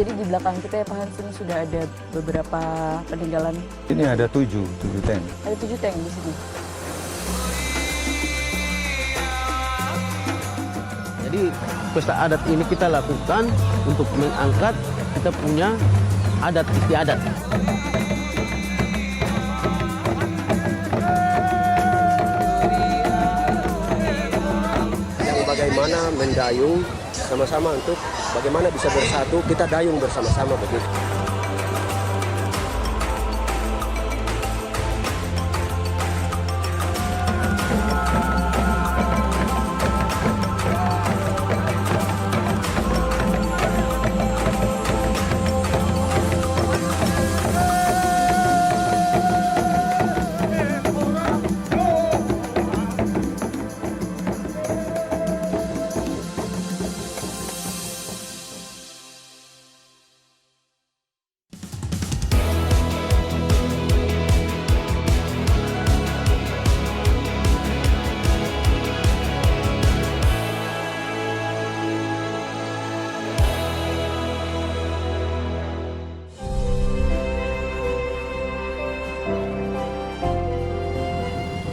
Jadi di belakang kita ya Pak Hans, ini sudah ada beberapa peninggalan. Ini ada tujuh tank. Ada 7 tank di sini. Jadi pesta adat ini kita lakukan untuk mengangkat kita punya adat istiadat. Yang bagaimana mendayung sama-sama untuk bagaimana bisa bersatu, kita dayung bersama-sama begitu.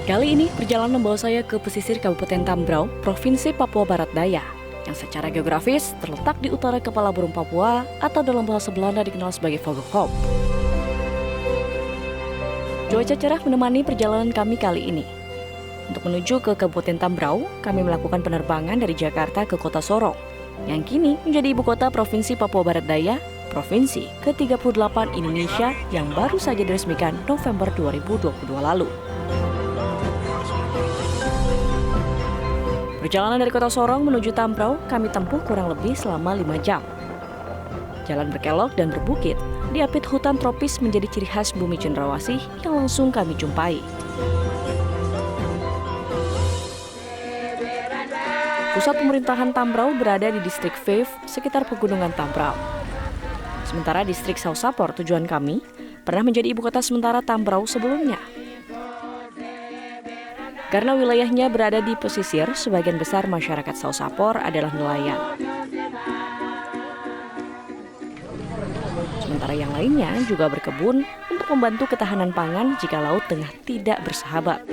Kali ini perjalanan membawa saya ke pesisir Kabupaten Tambrau, Provinsi Papua Barat Daya, yang secara geografis terletak di utara Kepala Burung Papua atau dalam bahasa Belanda dikenal sebagai Vogelkop. Cuaca cerah menemani perjalanan kami kali ini. Untuk menuju ke Kabupaten Tambrau, kami melakukan penerbangan dari Jakarta ke Kota Sorong, yang kini menjadi ibu kota Provinsi Papua Barat Daya, Provinsi ke-38 Indonesia yang baru saja diresmikan November 2022 lalu. Perjalanan dari Kota Sorong menuju Tambrau kami tempuh kurang lebih selama 5 jam. Jalan berkelok dan berbukit, diapit hutan tropis menjadi ciri khas bumi Cendrawasih yang langsung kami jumpai. Pusat pemerintahan Tambrau berada di distrik Veve sekitar pegunungan Tambrau. Sementara distrik Sausapor tujuan kami pernah menjadi ibu kota sementara Tambrau sebelumnya. Karena wilayahnya berada di pesisir, sebagian besar masyarakat Sausapor adalah nelayan. Sementara yang lainnya juga berkebun untuk membantu ketahanan pangan jika laut tengah tidak bersahabat.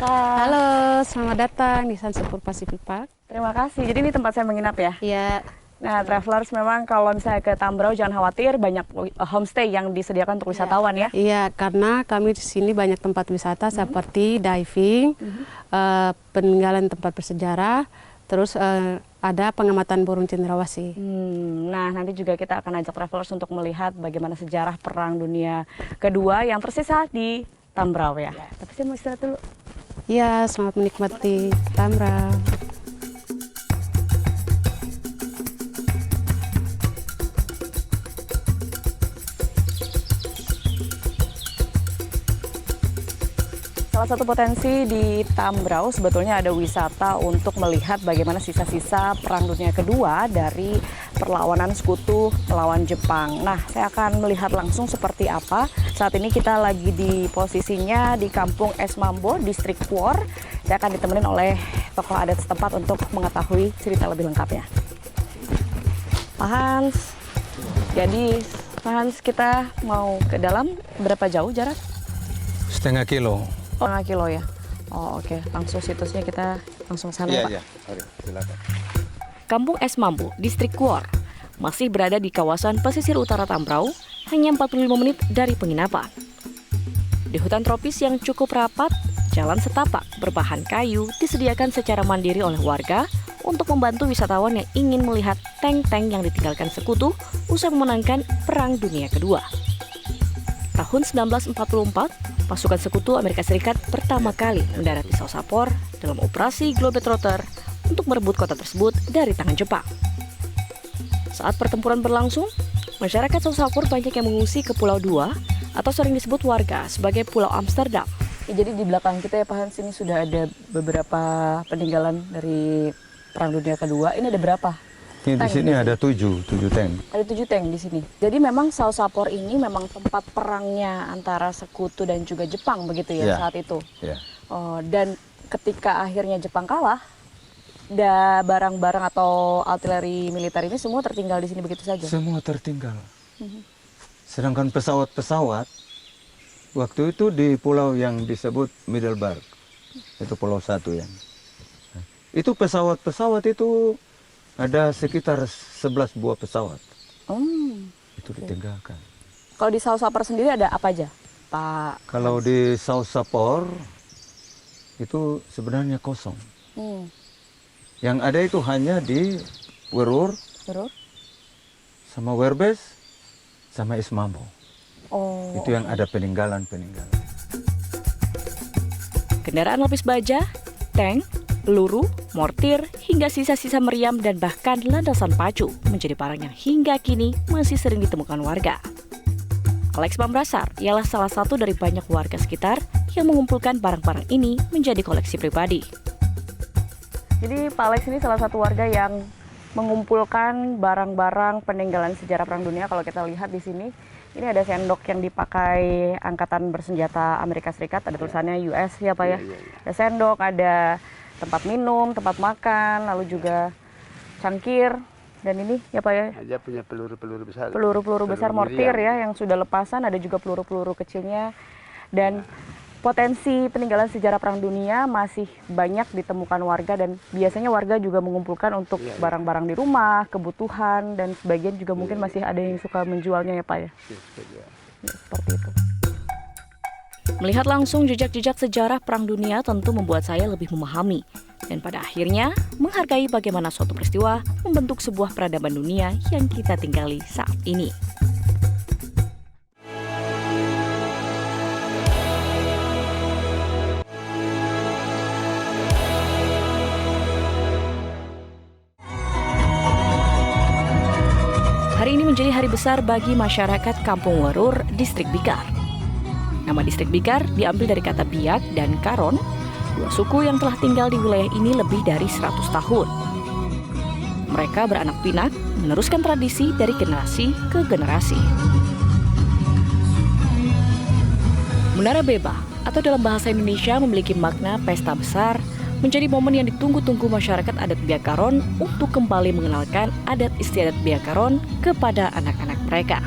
Halo, selamat datang di Sansepur Pacific Park. Terima kasih. Jadi ini tempat saya menginap ya? Iya. Nah, travelers memang kalau misalnya ke Tambrau jangan khawatir, banyak homestay yang disediakan untuk wisatawan ya? Iya, karena kami di sini banyak tempat wisata seperti diving, peninggalan tempat bersejarah, terus ada pengamatan burung cendrawasih. Nah, nanti juga kita akan ajak travelers untuk melihat bagaimana sejarah Perang Dunia Kedua yang tersisa di Tambrau ya. Tapi saya mau istirahat dulu. Iya, selamat menikmati Tambrau. Salah satu potensi di Tambrau sebetulnya ada wisata untuk melihat bagaimana sisa-sisa Perang Dunia Kedua dari perlawanan sekutu melawan Jepang. Nah, saya akan melihat langsung seperti apa. Saat ini kita lagi di posisinya di Kampung Es Mambo, Distrik Kuor. Saya akan ditemenin oleh tokoh adat setempat untuk mengetahui cerita lebih lengkapnya. Pak Hans, jadi Pak Hans kita mau ke dalam berapa jauh jarak? Setengah kilo. Setengah kilo ya? Oh oke, langsung situsnya kita langsung sana Pak. Iya. Mari, silakan. Kampung Es Mambo, Distrik Kuor, masih berada di kawasan pesisir utara Tambrau, hanya 45 menit dari penginapan. Di hutan tropis yang cukup rapat, jalan setapak berbahan kayu disediakan secara mandiri oleh warga untuk membantu wisatawan yang ingin melihat tank-tank yang ditinggalkan sekutu usai memenangkan Perang Dunia Kedua. Tahun 1944, pasukan sekutu Amerika Serikat pertama kali mendarat di Sausapor dalam operasi Globetrotter untuk merebut kota tersebut dari tangan Jepang. Saat pertempuran berlangsung, masyarakat Sausapor banyak yang mengungsi ke Pulau Dua atau sering disebut warga sebagai Pulau Amsterdam. Ya, jadi di belakang kita ya Pak Hans, ini sudah ada beberapa peninggalan dari Perang Dunia Kedua. Ini ada berapa? Ini di tank sini ada 7 tank. Ada 7 tank di sini. Jadi memang Sausapor ini memang tempat perangnya antara Sekutu dan juga Jepang begitu ya Ya. saat itu. Ya. Oh, dan ketika akhirnya Jepang kalah, barang-barang atau artileri militer ini semua tertinggal di sini begitu saja. Semua tertinggal. Sedangkan pesawat-pesawat waktu itu di pulau yang disebut Middelburg, itu pulau 1 yang. Itu pesawat-pesawat itu ada sekitar 11 buah pesawat. Itu ditinggalkan. Kalau di Sausapor sendiri ada apa aja, Pak? Kalau di Sausapor itu sebenarnya kosong. Yang ada itu hanya di Werur, Terus? sama Werbes, sama Esmambo. Oh, Itu yang ada peninggalan-peninggalan. Kendaraan lapis baja, tank, peluru, mortir, hingga sisa-sisa meriam dan bahkan landasan pacu menjadi barang yang hingga kini masih sering ditemukan warga. Alex Mambrasar ialah salah satu dari banyak warga sekitar yang mengumpulkan barang-barang ini menjadi koleksi pribadi. Jadi Pak Alex ini salah satu warga yang mengumpulkan barang-barang peninggalan sejarah Perang Dunia. Kalau kita lihat di sini, ini ada sendok yang dipakai Angkatan Bersenjata Amerika Serikat, ada tulisannya US ya Pak ya. Ada sendok, ada tempat minum, tempat makan, lalu juga cangkir, dan ini ya Pak ya. Aja punya peluru-peluru besar. Peluru-peluru besar mortir ya yang sudah lepasan, ada juga peluru-peluru kecilnya. Dan potensi peninggalan sejarah Perang Dunia masih banyak ditemukan warga, dan biasanya warga juga mengumpulkan untuk barang-barang di rumah, kebutuhan, dan sebagian juga mungkin masih ada yang suka menjualnya ya Pak ya. Ya, seperti itu. Melihat langsung jejak-jejak sejarah Perang Dunia tentu membuat saya lebih memahami dan pada akhirnya menghargai bagaimana suatu peristiwa membentuk sebuah peradaban dunia yang kita tinggali saat ini. Hari ini menjadi hari besar bagi masyarakat Kampung Werur, Distrik Bikar. Nama Distrik Bikar diambil dari kata Biak dan Karon, dua suku yang telah tinggal di wilayah ini lebih dari 100 tahun. Mereka beranak pinak, meneruskan tradisi dari generasi ke generasi. Menara Beba atau dalam bahasa Indonesia memiliki makna pesta besar, menjadi momen yang ditunggu-tunggu masyarakat adat Biak Karon untuk kembali mengenalkan adat istiadat Biak Karon kepada anak-anak mereka.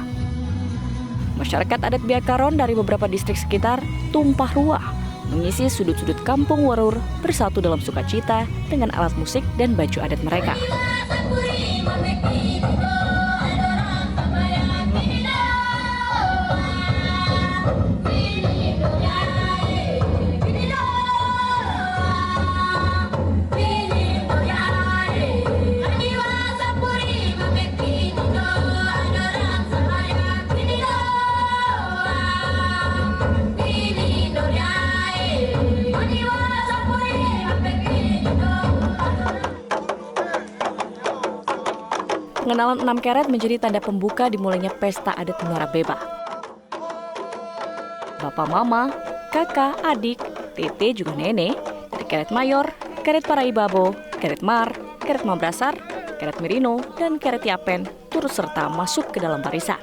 Masyarakat adat Biak Karon dari beberapa distrik sekitar tumpah ruah mengisi sudut-sudut Kampung Werur bersatu dalam sukacita dengan alat musik dan baju adat mereka. Pengenalan 6 karat menjadi tanda pembuka dimulainya pesta adat Menara Beba. Bapak mama, kakak, adik, tete juga nenek, dari karet mayor, karet paraibabo, karet mar, karet mambrasar, karet merino, dan karet yapen turut serta masuk ke dalam barisan.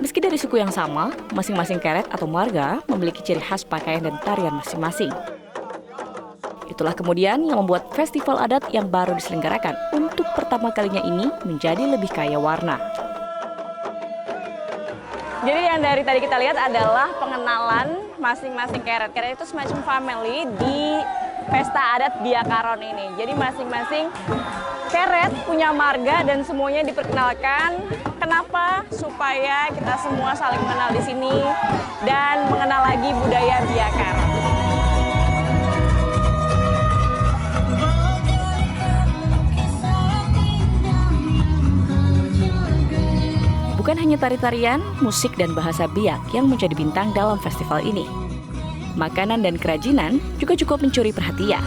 Meski dari suku yang sama, masing-masing keret atau marga memiliki ciri khas pakaian dan tarian masing-masing. Itulah kemudian yang membuat festival adat yang baru diselenggarakan untuk pertama kalinya ini menjadi lebih kaya warna. Jadi yang dari tadi kita lihat adalah pengenalan masing-masing keret. Keret itu semacam family di pesta adat Biak Karon ini. Jadi masing-masing keret punya marga dan semuanya diperkenalkan. Kenapa? Supaya kita semua saling mengenal di sini dan mengenal lagi budaya Biak Karon. Bukan hanya hanya tari-tarian, musik, dan bahasa Biak yang menjadi bintang dalam festival ini. Makanan dan kerajinan juga cukup mencuri perhatian.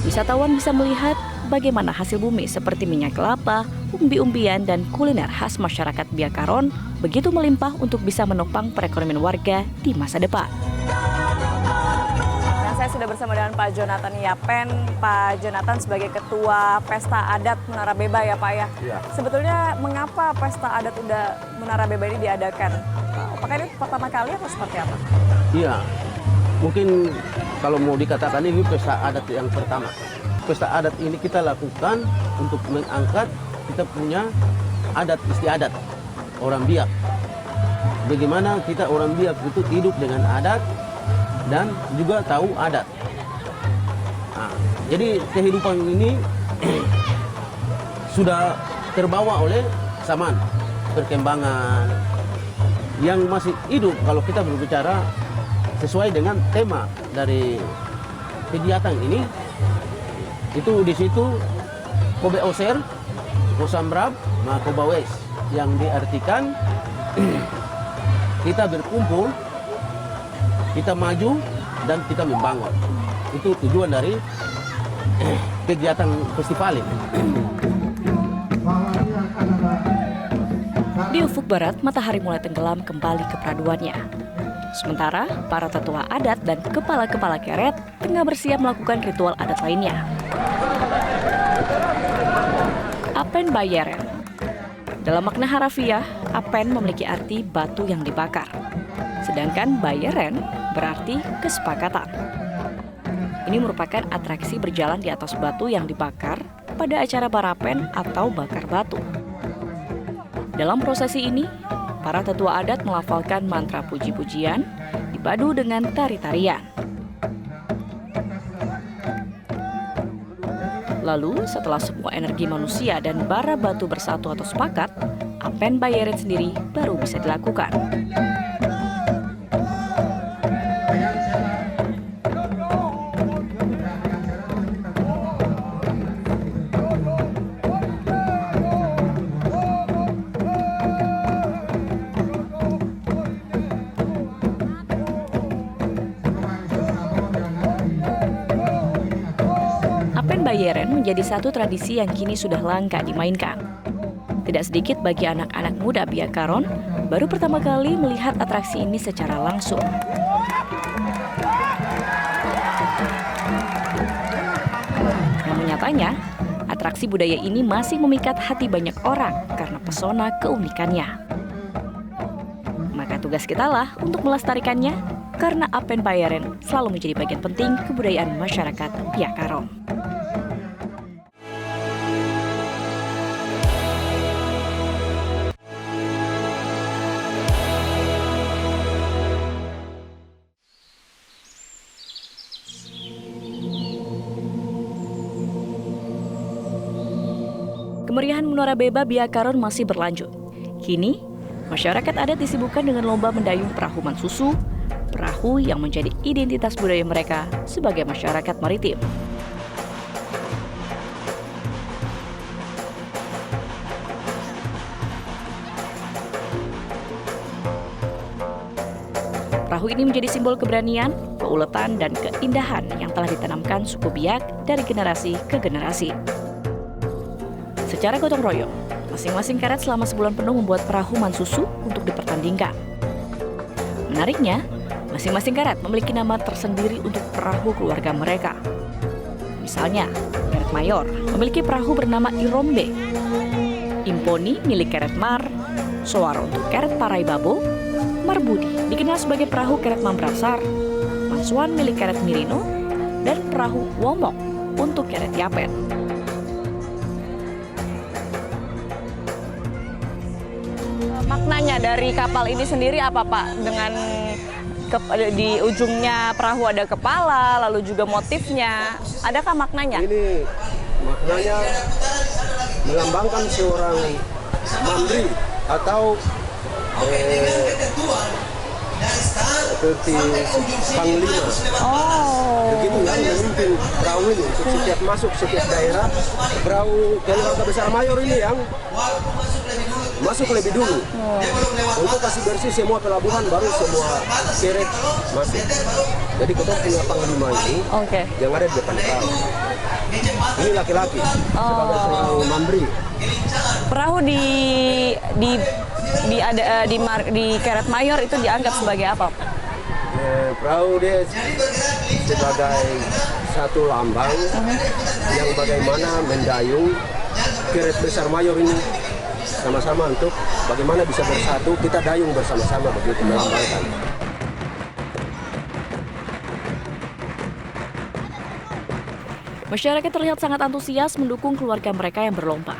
Wisatawan bisa melihat bagaimana hasil bumi seperti minyak kelapa, umbi-umbian, dan kuliner khas masyarakat Biak Karon begitu melimpah untuk bisa menopang perekonomian warga di masa depan. Saya sudah bersama dengan Pak Jonathan Yapen. Pak Jonathan sebagai Ketua Pesta Adat Menara Beba ya Pak ya. Ya. Sebetulnya mengapa Pesta Adat Menara Beba ini diadakan? Apakah ini pertama kali atau seperti apa? Iya, mungkin kalau mau dikatakan ini pesta adat yang pertama. Pesta adat ini kita lakukan untuk mengangkat kita punya adat istiadat orang Biak. Bagaimana kita orang Biak itu hidup dengan adat dan juga tahu adat. Nah, jadi kehidupan ini sudah terbawa oleh zaman perkembangan yang masih hidup kalau kita berbicara sesuai dengan tema dari kegiatan ini. Itu di situ Kobe Oser, Kosambrab, Makobawes yang diartikan kita berkumpul, kita maju, dan kita membangun. Itu tujuan dari kegiatan festival ini. Di ufuk barat, matahari mulai tenggelam kembali ke peraduannya. Sementara, para tetua adat dan kepala-kepala keret tengah bersiap melakukan ritual adat lainnya. Apen Bayeren. Dalam makna harafiah, Apen memiliki arti batu yang dibakar. Sedangkan Bayeren berarti kesepakatan. Ini merupakan atraksi berjalan di atas batu yang dibakar pada acara barapen atau bakar batu. Dalam prosesi ini, para tetua adat melafalkan mantra puji-pujian dipadu dengan tari-tarian. Lalu, setelah semua energi manusia dan bara batu bersatu atau sepakat, Apen Bayeren sendiri baru bisa dilakukan. Apen Bayeren menjadi satu tradisi yang kini sudah langka dimainkan. Tidak sedikit bagi anak-anak muda Biak Karon baru pertama kali melihat atraksi ini secara langsung. Namun nyatanya, atraksi budaya ini masih memikat hati banyak orang karena pesona keunikannya. Maka tugas kita lah untuk melestarikannya karena Apen Bayeren selalu menjadi bagian penting kebudayaan masyarakat Biak Karon. Kemeriahan Menara Beba Biak Karon masih berlanjut. Kini, masyarakat adat disibukkan dengan lomba mendayung perahu mansusu, perahu yang menjadi identitas budaya mereka sebagai masyarakat maritim. Perahu ini menjadi simbol keberanian, keuletan, dan keindahan yang telah ditanamkan suku Biak dari generasi ke generasi. Secara gotong royong, masing-masing keret selama sebulan penuh membuat perahu mansusu untuk dipertandingkan. Menariknya, masing-masing keret memiliki nama tersendiri untuk perahu keluarga mereka. Misalnya, Keret Mayor memiliki perahu bernama Irombe, Imponi milik Keret Mar, Sowaro untuk Keret Parai Babo, Marbudi dikenal sebagai perahu Keret Mambrasar, Mansuan milik Keret Mirino, dan perahu Womok untuk Keret Yapen. Maknanya dari kapal ini sendiri apa Pak? Dengan di ujungnya perahu ada kepala, lalu juga motifnya. Adakah maknanya? Ini maknanya melambangkan seorang mandri atau seperti panglima. Oh. Begitu yang memimpin perahu ini untuk setiap masuk setiap daerah. Perahu keluarga besar mayor ini yang masuk lebih dulu untuk kasih bersih semua pelabuhan, baru semua keret masuk. Jadi kita punya panglima ini Oke. yang ada di depan perahu. Ini laki-laki sebagai seorang mambri. Perahu di Keret Mayor itu dianggap sebagai apa? Perahu dia sebagai satu lambang yang bagaimana mendayung Keret Besar Mayor ini sama-sama untuk bagaimana bisa bersatu, kita dayung bersama-sama begitu melambangkan. Masyarakat terlihat sangat antusias mendukung keluarga mereka yang berlomba.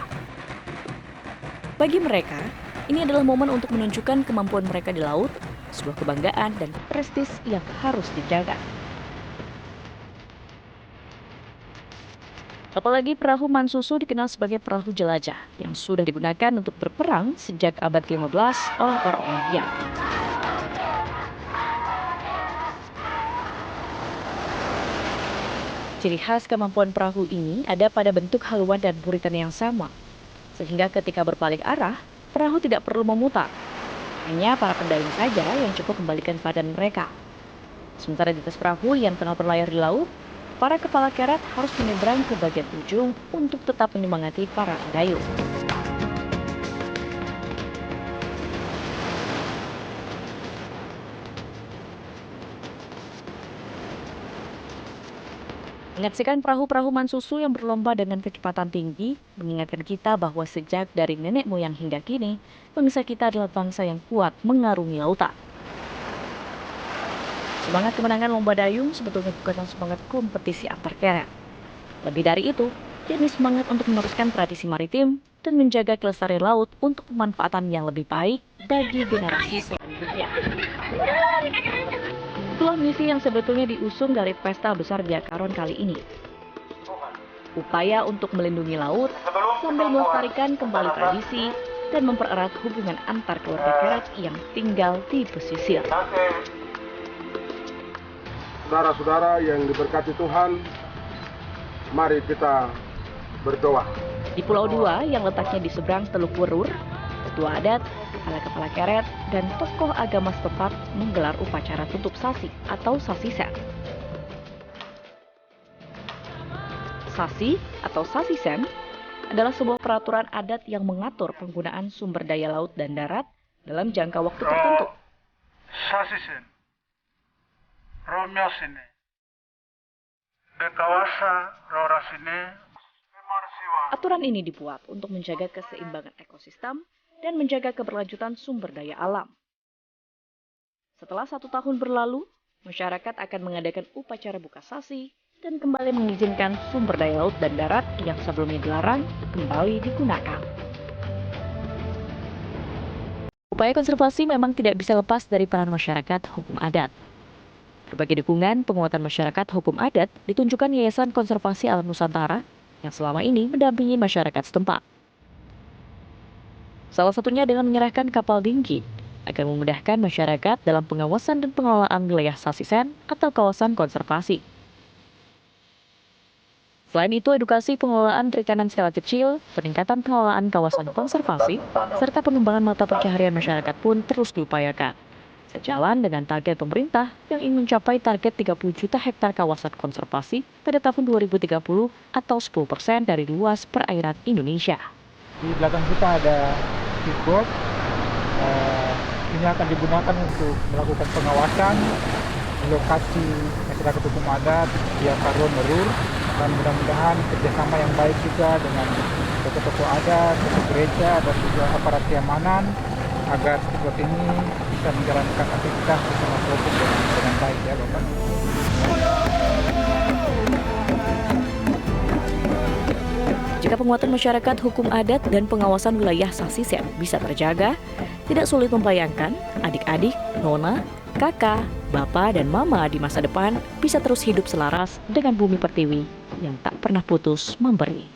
Bagi mereka, ini adalah momen untuk menunjukkan kemampuan mereka di laut, sebuah kebanggaan dan prestis yang harus dijaga. Apalagi perahu Mansusu dikenal sebagai perahu jelajah yang sudah digunakan untuk berperang sejak abad ke-15 oleh orang India. Ciri khas kemampuan perahu ini ada pada bentuk haluan dan buritan yang sama, sehingga ketika berbalik arah, perahu tidak perlu memutar. Hanya para pendayung saja yang cukup kembalikan badan mereka. Sementara di atas perahu yang tengah berlayar di laut, para kepala keret harus menyeberang ke bagian ujung untuk tetap menyemangati para pendayung. Menyaksikan perahu-perahu Mansusu yang berlomba dengan kecepatan tinggi mengingatkan kita bahwa sejak dari nenek moyang hingga kini, bangsa kita adalah bangsa yang kuat mengarungi lautan. Semangat kemenangan lomba dayung sebetulnya bukanlah semangat kompetisi antar keret. Lebih dari itu, yakni semangat untuk meneruskan tradisi maritim dan menjaga kelestarian laut untuk pemanfaatan yang lebih baik bagi generasi selanjutnya. Itulah misi yang sebetulnya diusung dari Pesta Besar Biakaron kali ini. Upaya untuk melindungi laut sambil melestarikan kembali tradisi dan mempererat hubungan antar keluarga keret yang tinggal di pesisir. Saudara-saudara yang diberkati Tuhan, mari kita berdoa. Di Pulau Dua yang letaknya di seberang Teluk Werur, ketua adat, kepala-kepala keret, dan tokoh agama setempat menggelar upacara tutup sasi atau sasisen. Sasi atau sasisen adalah sebuah peraturan adat yang mengatur penggunaan sumber daya laut dan darat dalam jangka waktu tertentu. Sasisen, Romyasine, Dekawasa, Rorasine, Aturan ini dibuat untuk menjaga keseimbangan ekosistem dan menjaga keberlanjutan sumber daya alam. Setelah 1 tahun berlalu, masyarakat akan mengadakan upacara buka sasi dan kembali mengizinkan sumber daya laut dan darat yang sebelumnya dilarang kembali digunakan. Upaya konservasi memang tidak bisa lepas dari peran masyarakat hukum adat. Berbagai dukungan penguatan masyarakat hukum adat ditunjukkan Yayasan Konservasi Alam Nusantara yang selama ini mendampingi masyarakat setempat. Salah satunya dengan menyerahkan kapal dingki agar memudahkan masyarakat dalam pengawasan dan pengelolaan wilayah sasisen atau kawasan konservasi. Selain itu, edukasi pengelolaan perikanan skala kecil, peningkatan pengelolaan kawasan konservasi, serta pengembangan mata pencaharian masyarakat pun terus diupayakan. Sejalan dengan target pemerintah yang ingin mencapai target 30 juta hektar kawasan konservasi pada tahun 2030 atau 10% dari luas perairan Indonesia. Di belakang kita ada speedboat. Ini akan digunakan untuk melakukan pengawasan lokasi masyarakat hukum adat Biakaron Werur, dan mudah-mudahan kerjasama yang baik juga dengan tokoh-tokoh adat, tokoh gereja, dan juga aparat keamanan agar speedboat ini bisa menjalankan aktivitas bersama kelompok dengan baik ya Bapak. Jika penguatan masyarakat hukum adat dan pengawasan wilayah sasisen bisa terjaga, tidak sulit membayangkan adik-adik, nona, kakak, bapak, dan mama di masa depan bisa terus hidup selaras dengan bumi pertiwi yang tak pernah putus memberi.